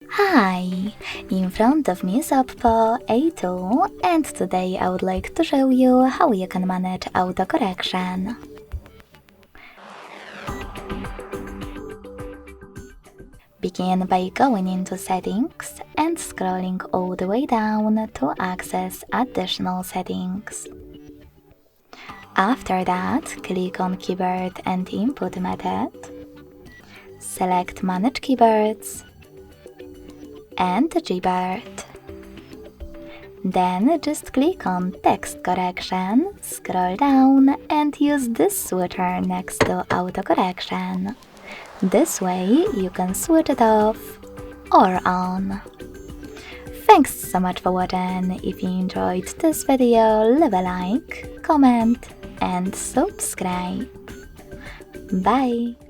Hi! In front of me is OPPO A2 and today I would like to show you how you can manage autocorrection. Begin by going into settings and scrolling all the way down to access additional settings. After that, click on keyboard and input method, select manage keyboards and Gboard. Then just click on text correction, scroll down and use this switcher next to autocorrection. This way you can switch it off or on. Thanks so much for watching. If you enjoyed this video, leave a like, comment and subscribe. Bye!